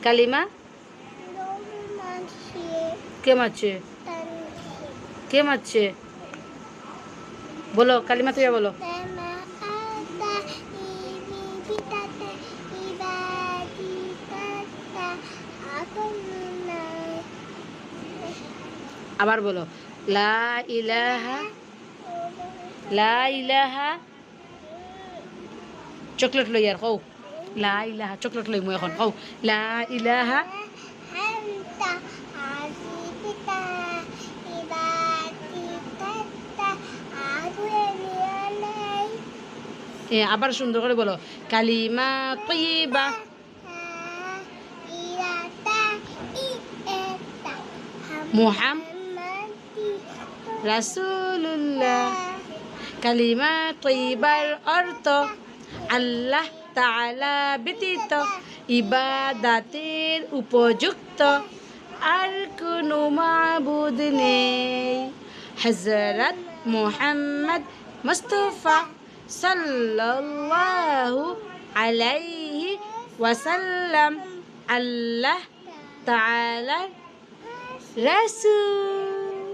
কালিমা কে মারছে? কে মারছে? বলো কালিমা তুই বলো। আবার বলো লা ইলাহা, লা ইলাহা। চকলেট লই আর কও লা ইলাহা, চকলেট লই মই এখন কও লা ইলাহা। আবার সুন্দর করে বলো কালিমা তয়্যিবা। মুহাম্মাদ রাসূলুল্লাহ। কালিমা তয়্যিবার অর্থ আল্লাহ তাআলা ব্যতীত ইবাদাতের উপযুক্ত আর কোনো মাবুদ নেই। হযরত মুহাম্মদ মুস্তাফা সাল্লাল্লাহু আলাইহি ওয়াসাল্লাম আল্লাহ তাআলার রাসূল।